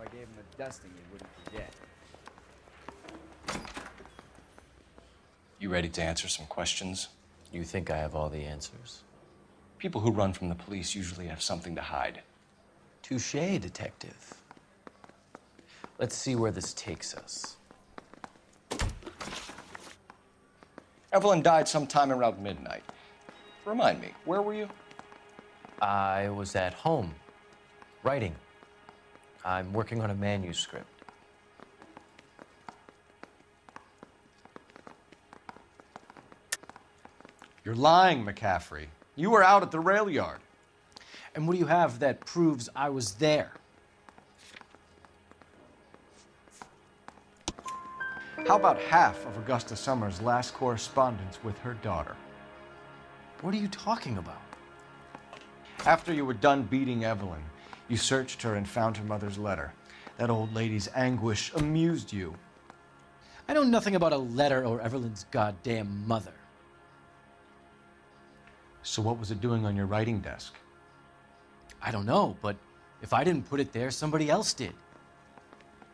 I gave him a dusting he wouldn't forget. You ready to answer some questions? You think I have all the answers? People who run from the police usually have something to hide. Touché, detective. Let's see where this takes us. Evelyn died sometime around midnight. Remind me, where were you? I was at home, writing. I'm working on a manuscript. You're lying, McCaffrey. You were out at the rail yard. And what do you have that proves I was there? How about half of Augusta Summers' last correspondence with her daughter? What are you talking about? After you were done beating Evelyn, you searched her and found her mother's letter. That old lady's anguish amused you. I know nothing about a letter or Evelyn's goddamn mother. So what was it doing on your writing desk? I don't know, but if I didn't put it there, somebody else did.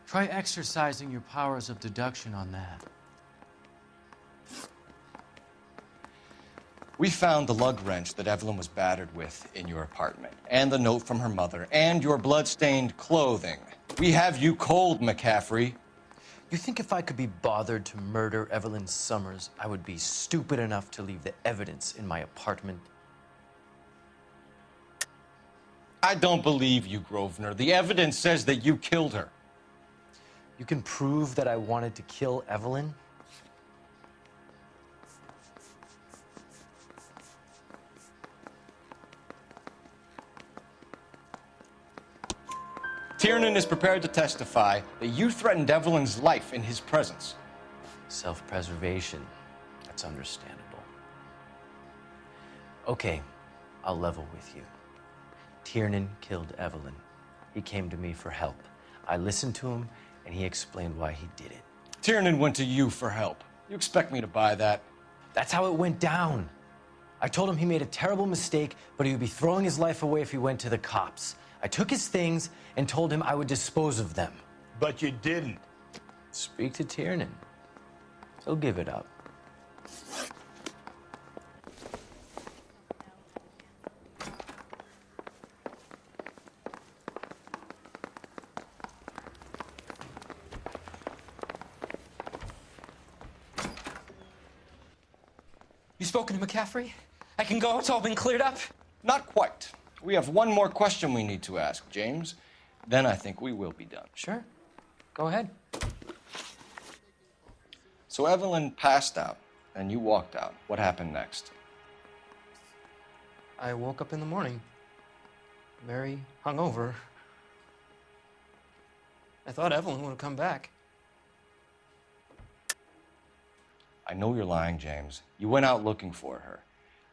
Try exercising your powers of deduction on that. We found the lug wrench that Evelyn was battered with in your apartment, and the note from her mother, and your blood-stained clothing. We have you cold, McCaffrey. You think if I could be bothered to murder Evelyn Summers, I would be stupid enough to leave the evidence in my apartment? I don't believe you, Grosvenor. The evidence says that you killed her. You can prove that I wanted to kill Evelyn? Tiernan is prepared to testify that you threatened Evelyn's life in his presence. Self-preservation. That's understandable. Okay, I'll level with you. Tiernan killed Evelyn. He came to me for help. I listened to him, and he explained why he did it. Tiernan went to you for help. You expect me to buy that? That's how it went down. I told him he made a terrible mistake, but he would be throwing his life away if he went to the cops. I took his things and told him I would dispose of them. But you didn't. Speak to Tiernan. He'll give it up. You spoken to McCaffrey? I can go, it's all been cleared up? Not quite. We have one more question we need to ask, James. Then I think we will be done. Sure. Go ahead. So Evelyn passed out, and you walked out. What happened next? I woke up in the morning, very hungover. I thought Evelyn would have come back. I know you're lying, James. You went out looking for her.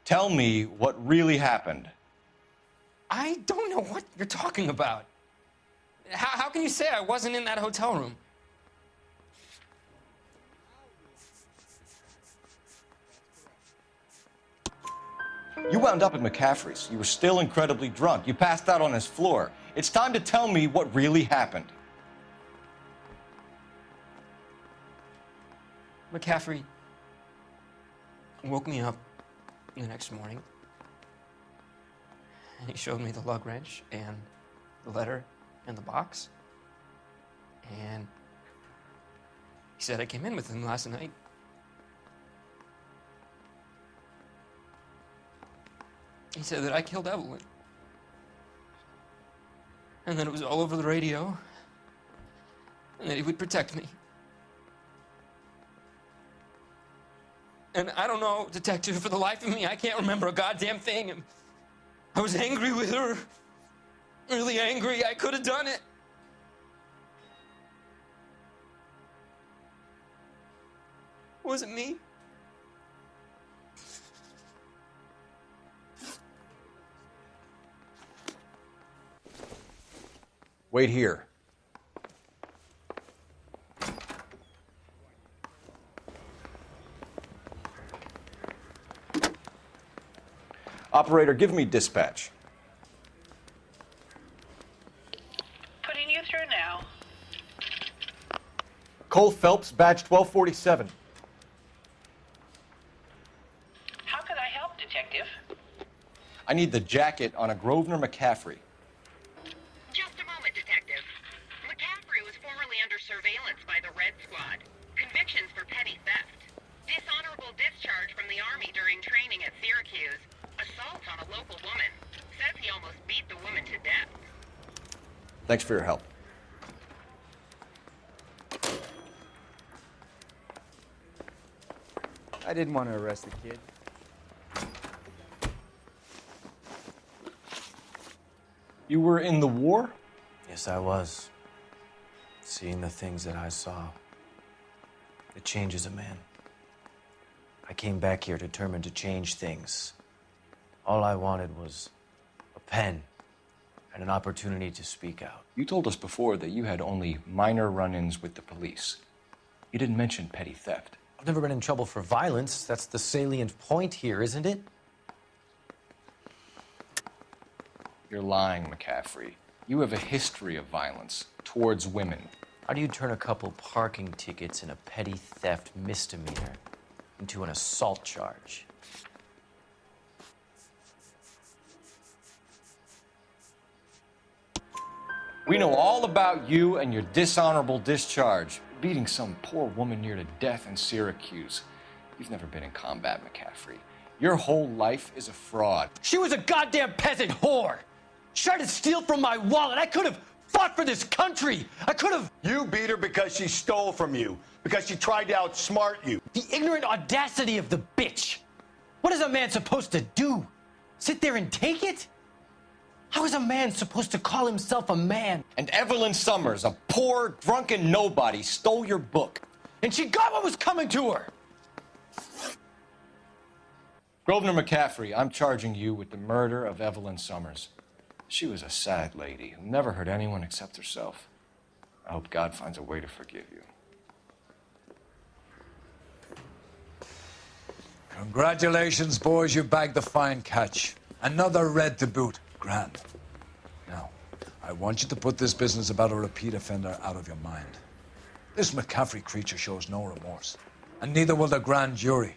Tell me what really happened. I don't know what you're talking about. How can you say I wasn't in that hotel room? You wound up at McCaffrey's. You were still incredibly drunk. You passed out on his floor. It's time to tell me what really happened. McCaffrey woke me up the next morning, and he showed me the lug wrench and the letter and the box. And he said I came in with him last night. He said that I killed Evelyn. And that it was all over the radio. And that he would protect me. And I don't know, detective, for the life of me, I can't remember a goddamn thing. And I was angry with her. Really angry. I could have done it. Was it me? Wait here. Operator, give me dispatch. Putting Putting you through now. Cole Phelps, badge 1247. How can I help, Detective? I need the jacket on a Grosvenor McCaffrey. Just a moment, Detective. McCaffrey was formerly under surveillance by the Red Squad. Convictions for petty theft. Dishonorable discharge from the Army during training at Syracuse. Assault on a local woman. Says he almost beat the woman to death. Thanks for your help. I didn't want to arrest the kid. You were in the war? Yes, I was. Seeing the things that I saw, it changes a man. I came back here determined to change things. All I wanted was a pen and an opportunity to speak out. You told us before that you had only minor run-ins with the police. You didn't mention petty theft. I've never been in trouble for violence. That's the salient point here, isn't it? You're lying, McCaffrey. You have a history of violence towards women. How do you turn a couple parking tickets and a petty theft misdemeanor into an assault charge? We know all about you and your dishonorable discharge, beating some poor woman near to death in Syracuse. You've never been in combat, McCaffrey. Your whole life is a fraud. She was a goddamn peasant whore! She tried to steal from my wallet. I could have fought for this country. I could have... You beat her because she stole from you, because she tried to outsmart you. The ignorant audacity of the bitch. What is a man supposed to do? Sit there and take it? How is a man supposed to call himself a man? And Evelyn Summers, a poor, drunken nobody, stole your book. And she got what was coming to her. Grosvenor McCaffrey, I'm charging you with the murder of Evelyn Summers. She was a sad lady who never hurt anyone except herself. I hope God finds a way to forgive you. Congratulations, boys. You bagged the fine catch. Another red to boot. Grand. Now, I want you to put this business about a repeat offender out of your mind. This McCaffrey creature shows no remorse, and neither will the grand jury.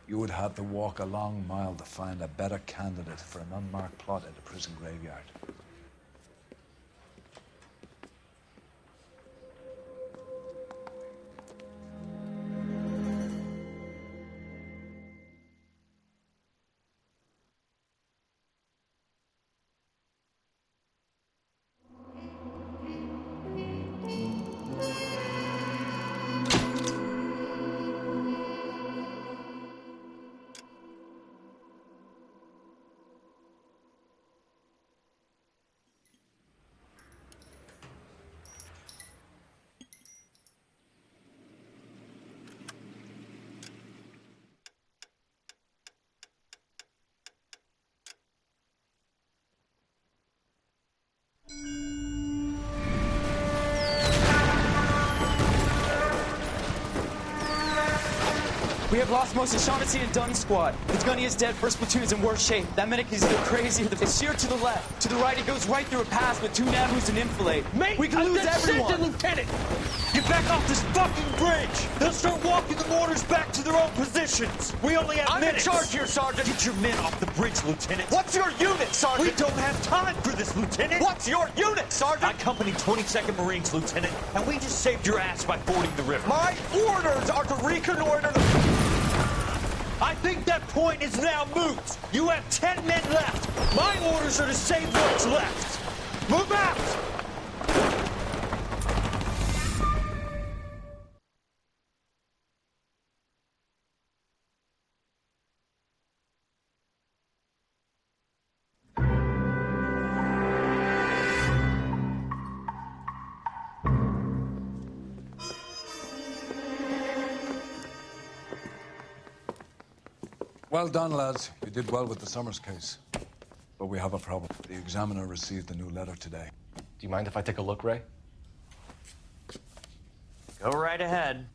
You would have to walk a long mile to find a better candidate for an unmarked plot at a prison graveyard. We have lost most of Shaughnessy and Dunn's squad. The gunny is dead. First platoon's in worse shape. That medic is either crazy or it's sheer to the left. To the right, he goes right through a pass with 2 Nabus and Infilade. Mate, we can lose everyone. Lieutenant! Get back off this fucking bridge! They'll start walking the mortars back to their own positions. We only have minutes. I'm in charge here, Sergeant. Get your men off the bridge, Lieutenant. What's your unit, Sergeant? We don't have time for this, Lieutenant. What's your unit, Sergeant? I company 22nd Marines, Lieutenant, and we just saved your ass by fording the river. My orders are to reconnoiter the... I think that point is now moot. You have 10 men left. My orders are to save what's left. Move out! Well done, lads. You did well with the Summers case. But we have a problem. The examiner received a new letter today. Do you mind if I take a look, Ray? Go right ahead.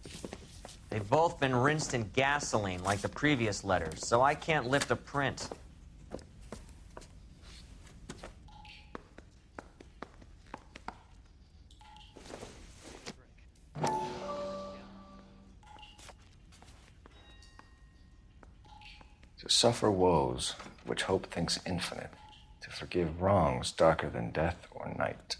They've both been rinsed in gasoline like the previous letters, so I can't lift a print. To suffer woes which hope thinks infinite, to forgive wrongs darker than death or night.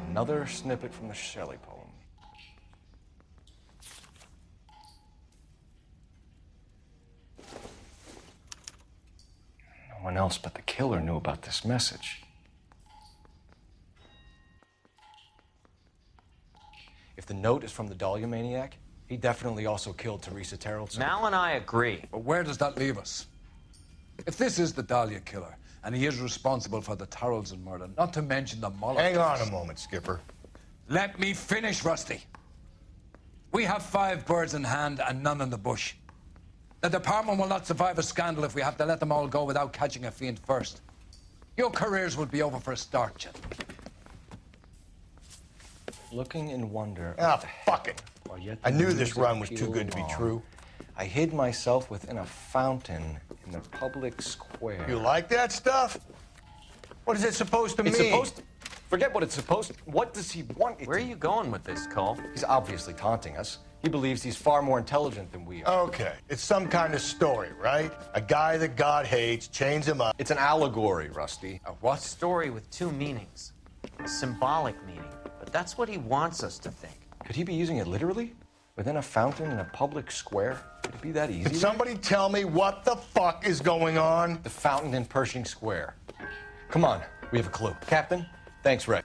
Another snippet from the Shelley poem. No one else but the killer knew about this message. If the note is from the Dahlia maniac, he definitely also killed Teresa Terrellson. Mal and I agree. But where does that leave us? If this is the Dahlia killer, and he is responsible for the Tarrelson murder, not to mention the Moloch... Hang on a moment, Skipper. Let me finish, Rusty. We have 5 birds in hand and none in the bush. The department will not survive a scandal if we have to let them all go without catching a fiend first. Your careers will be over for a start, gentlemen. Looking in wonder... Ah, fuck it. I knew this run was too good to be true. I hid myself within a fountain in the public square. You like that stuff? What is it supposed to It's mean? supposed to... Forget what it's supposed to... What does he want it Where are to... you going with this, Cole? He's obviously taunting us. He believes he's far more intelligent than we are. Okay, it's some kind of story, right? A guy that God hates, chains him up. It's an allegory, Rusty. A what? Story with 2 meanings. A symbolic meaning. But that's what he wants us to think. Could he be using it literally? Within a fountain in a public square? Could it be that easy? Can somebody tell me what the fuck is going on? The fountain in Pershing Square. Come on, we have a clue. Captain, thanks, Ray.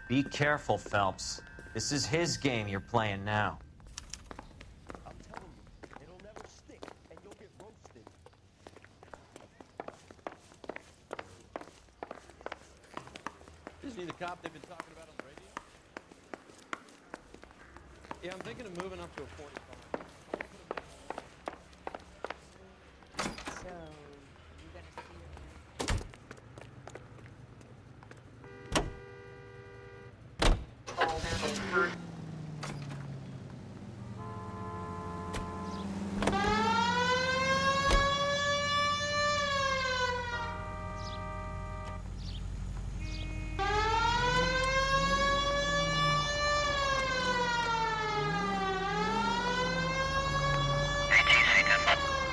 Be careful, Phelps. This is his game you're playing now. Is he the cop they've been talking about on the radio? Yeah, I'm thinking of moving up to a 45. So, you gonna see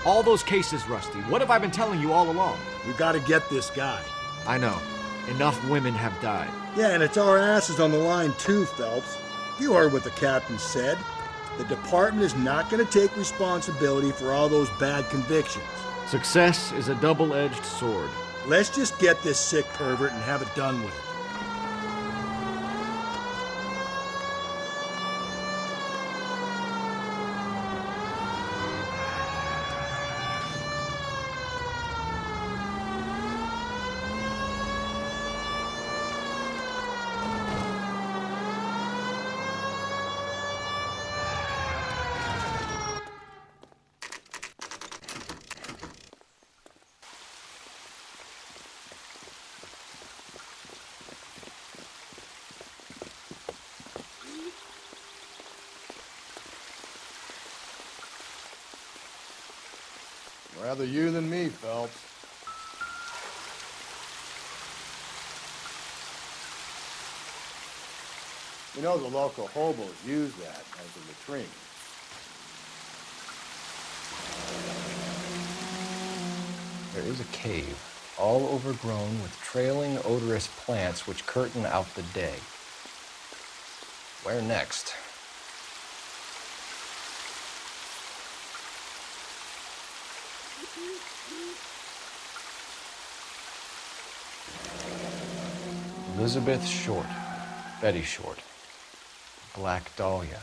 All those cases, Rusty. What have I been telling you all along? We gotta get this guy. I know. Enough women have died. Yeah, and it's our asses on the line too, Phelps. You heard what the captain said. The department is not gonna take responsibility for all those bad convictions. Success is a double-edged sword. Let's just get this sick pervert and have it done with it. Rather you than me, Phelps. You know the local hobos use that as a latrine. There is a cave, all overgrown with trailing, odorous plants which curtain out the day. Where next? Elizabeth Short, Betty Short, Black Dahlia.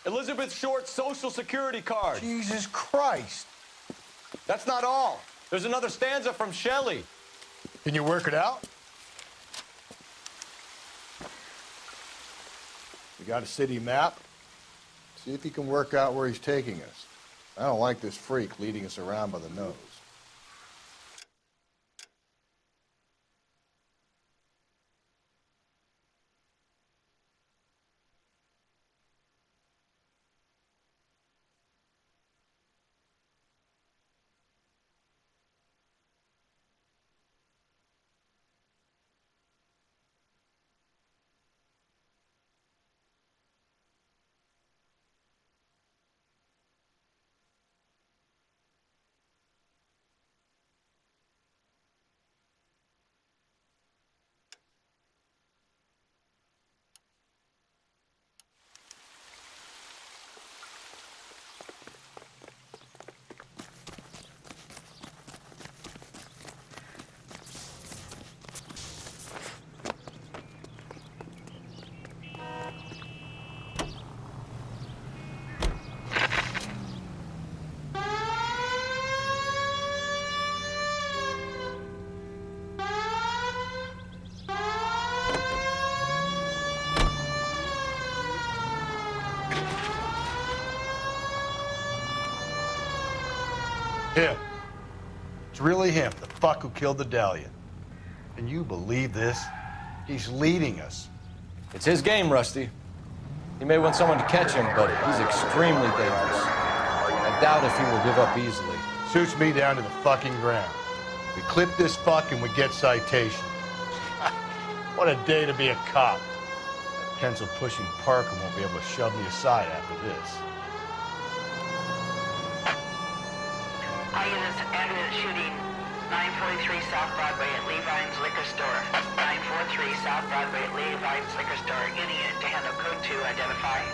Elizabeth Short's Social Security card. Jesus Christ. That's not all. There's another stanza from Shelley. Can you work it out? We got a city map. See if you can work out where he's taking us. I don't like this freak leading us around by the nose. Him. It's really him, the fuck who killed the Dahlia. Can you believe this? He's leading us. It's his game, Rusty. He may want someone to catch him, but he's extremely dangerous. I doubt if he will give up easily. Shoots me down to the fucking ground. We clip this fuck and we get citation. What a day to be a cop. That pencil-pushing Parker won't be able to shove me aside after this. All units, ambulance shooting 943 South Broadway at Levine's Liquor Store. 943 South Broadway at Levine's Liquor Store. Any unit to handle code 2, identify.